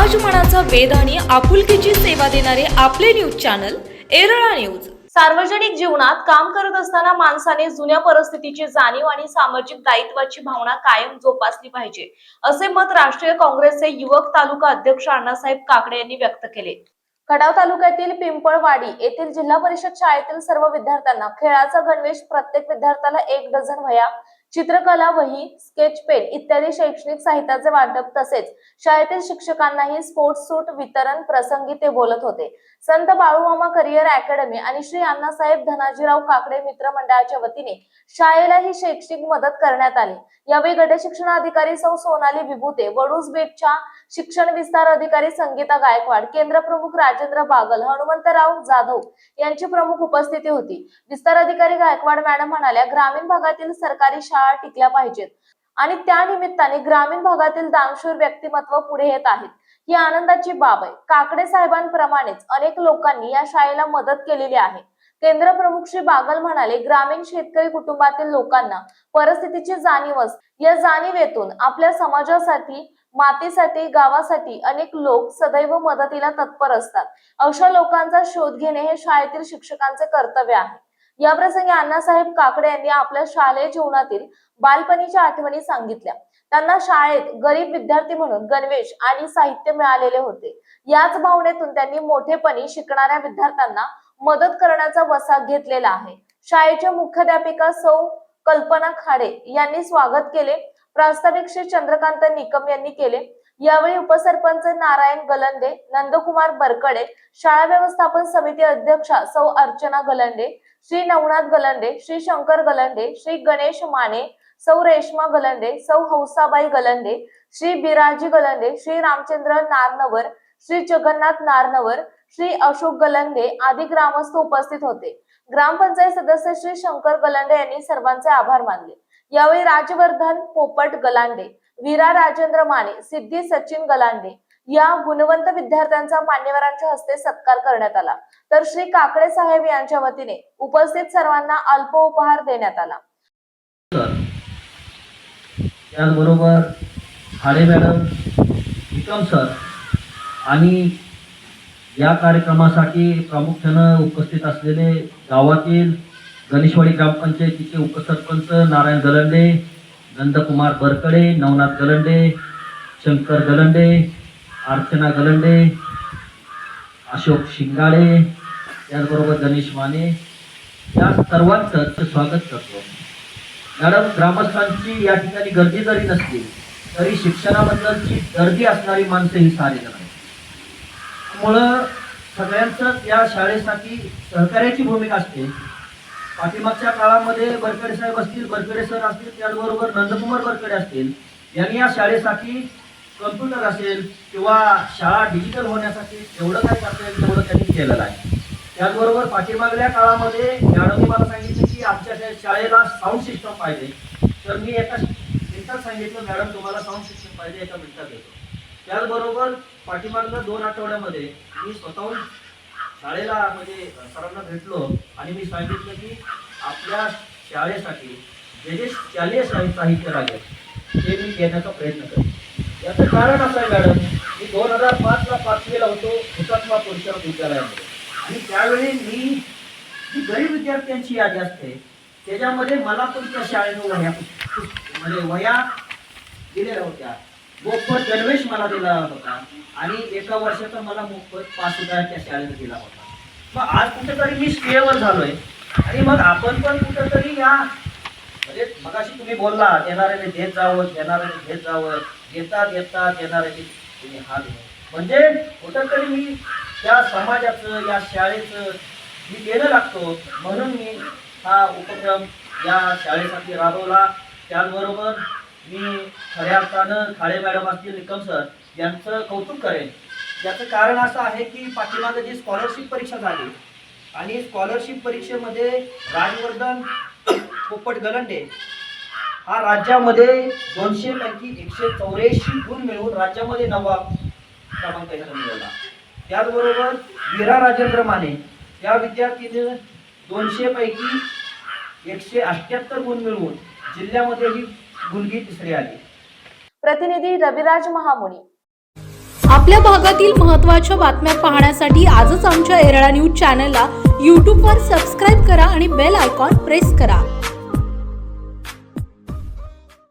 समाज मनाचा वेध आणि आपुलकीची सेवा देणारे आपले न्यूज चॅनल एरळा न्यूज। सार्वजनिक जीवनात काम करत असताना माणसाने जुन्या परिस्थितीची जाणीव आणि सामाजिक दायित्वाची भावना कायम जोपासली पाहिजे, असे मत राष्ट्रीय काँग्रेसचे युवक तालुका अध्यक्ष अण्णासाहेब काकडे यांनी व्यक्त केले। खटाव तालुक्यातील पिंपळवाडी येथील जिल्हा परिषद शाळेतील सर्व विद्यार्थ्यांना खेळाचा गणवेश, प्रत्येक विद्यार्थ्याला 1 डझन वह्या, चित्रकला वही, स्केच पेन इत्यादी शैक्षणिक साहित्याचे वाटप तसेच शाळेतील शिक्षकांनाही स्पोर्ट्स सूट वितरण प्रसंगी ते बोलत होते। संत बाळूमामा करिअर अकॅडमी आणि श्री अण्णासाहेब धनाजीराव काकडे मित्र मंडळाच्या वतीने शाळेला ही शैक्षणिक मदत करण्यात आली। यावेळी गट शिक्षण अधिकारी सौ सोनाली विभूते, वडूज बेटच्या शिक्षण विस्तार अधिकारी संगीता गायकवाड, केंद्र प्रमुख राजेंद्र बागल, हनुमंतराव जाधव यांची प्रमुख उपस्थिती होती। विस्तार अधिकारी गायकवाड मॅडम म्हणाल्या, ग्रामीण भागातील सरकारी शाळा टिकल्या पाहिजेत आणि त्या निमित्ताने ग्रामीण भागातील दानशूर व्यक्तिमत्व पुढे येत आहेत, ही आनंदाची बाब आहे। काकडे साहेबांप्रमाणेच अनेक लोकांनी या शाळेला मदत केलेली आहे। केंद्र प्रमुख श्री बागल म्हणाले, ग्रामीण शेतकरी कुटुंबातील लोकांना परिस्थितीची जाणीव असते। या जाणीवेतून आपल्या समाजासाठी, मातीसाठी, गावासाठी अनेक लोक सदैव मदतीला तत्पर असतात। अशा लोकांचा शोध घेणे हे शाळेतील शिक्षकांचे कर्तव्य आहे। या प्रसंगी अण्णासाहेब काकडे यांनी आपल्या शालेय जीवनातील बालपणीच्या आठवणी सांगितल्या। त्यांना शाळेत गरीब विद्यार्थी म्हणून गणवेश आणि साहित्य मिळालेले होते। याच भावनेतून त्यांनी मोठेपणी शिकणाऱ्या विद्यार्थ्यांना मदत करण्याचा वसा घेतलेला आहे। शाळेच्या मुख्याध्यापिका सौ कल्पना खाडे यांनी स्वागत केले। प्रास्ताविक श्री चंद्रकांत निकम यांनी केले। यावेळी उपसरपंच नारायण गलंदे, नंदकुमार बरकडे, शाळा व्यवस्थापन समिती अध्यक्षा सौ अर्चना गलंदे, श्री नवनाथ गलंदे, श्री शंकर गलंदे, श्री गणेश माने, सौ रेश्मा गलंदे, सौ हौसाबाई गलंदे, श्री बिराजी गलंदे, श्री रामचंद्र नारनवर, श्री जगन्नाथ नारनवर, श्री अशोक गलंदे आदी ग्रामस्थ उपस्थित होते। ग्रामपंचायत सदस्य श्री शंकर गलंदे यांनी सर्वांचे आभार मानले। यावेळी राजवर्धन पोपट गलांडे, वीरा राजेंद्र माने, सिद्धी सचिन गलांडे या गुणवंत विद्यार्थ्यांचा मान्यवरांच्या हस्ते सत्कार करण्यात आला। तर श्री काकडे साहेब यांच्या वतीने उपस्थित सर्वांना अल्प उपहार देण्यात आला। त्याचबरोबर खाडे मॅडम, निकम सर आणि या कार्यक्रमासाठी प्रामुख्याने उपस्थित असलेले गावातील गणेशवाडी ग्रामपंचायतीचे उपसरपंच नारायण गलंडे, नंदकुमार बरकडे, नवनाथ गलंडे, शंकर गलंडे, अर्चना गलंडे, अशोक शिंगाडे, त्याचबरोबर गणेश माने, या सर्वांचं स्वागत करतो। मॅडम, ग्रामस्थांची या ठिकाणी गर्दी जरी नसली तरी शिक्षणाबद्दलची गर्दी असणारी माणसं ही सारे जण आहेत। त्यामुळं सगळ्यांचंच या शाळेसाठी सहकार्याची भूमिका असते। पाठीमागच्या काळामध्ये बरकडे साहेब असतील, बरकडे सर असतील, त्याचबरोबर नंदकुमार बरकडे असतील, यांनी या शाळेसाठी कम्प्युटर असेल किंवा शाळा डिजिटल होण्यासाठी जेवढं काही असेल तेवढं त्यांनी केलेलं आहे। त्याचबरोबर पाठीमागल्या काळामध्ये मॅडमने मला सांगितलं की आमच्या शाळेला साऊंड सिस्टम पाहिजे, तर मी एका मिनिटात सांगितलं, मॅडम तुम्हाला साऊंड सिस्टम पाहिजे, एका मिनिटात देतो। त्याचबरोबर पाठीमागल्या 2 आठवड्यामध्ये मी स्वतःहून शाळेला म्हणजे सरांना भेटलो आणि मी सांगितलं की आपल्या शाळेसाठी जे जे शालेय साहित्य लागेल ते मी देण्याचा प्रयत्न करेन। याचं कारण असं आहे मॅडम, मी 2005ला 5वीला होतो हुतात्मा पुरुषार्थ विद्यालयामध्ये, आणि त्यावेळी मी जी गरीब विद्यार्थ्यांची यादी असते त्याच्यामध्ये मला पण त्या शाळेने वह्या दिलेल्या होत्या, मोफत गणवेश मला दिला होता आणि एका वर्षाचा मला मोफत पास सुद्धा त्या शाळेने दिला होता। मग आज कुठेतरी मी स्टेबल झालोय आणि मग आपण पण कुठेतरी या म्हणजे मगाशी तुम्ही बोलला देणाऱ्याने देत जावं, देणाऱ्याने घेत जावं, देता देता देणाऱ्याने तुम्ही हात म्हणजे कुठेतरी मी त्या समाजाचं, या शाळेचं मी देणं लागतो, म्हणून मी हा उपक्रम या शाळेसाठी राबवला। त्याचबरोबर मी खऱ्या अर्थानं खाडे मॅडम असतील, निकम सर यांचं कौतुक करेन। याचं कारण असं आहे की पाठीमागे जी स्कॉलरशिप परीक्षा झाली आणि स्कॉलरशिप परीक्षेमध्ये राजवर्धन पोपट गलंडे हा राज्यामध्ये 200 पैकी 184 गुण मिळवून राज्यामध्ये 9वा क्रमांक मिळवला। त्याचबरोबर वीरा राजेंद्र माने या विद्यार्थीने 200 पैकी 178 गुण मिळवून जिल्ह्यामध्ये ही मुलगी 3री आली। प्रतिनिधी रविराज महामुनी। आपल्या भागातील महत्त्वाच्या बातम्या पाहण्यासाठी आजच आमच्या येरळा न्यूज चॅनलला यूट्यूबवर सबस्क्राईब करा आणि बेल आयकॉन प्रेस करा.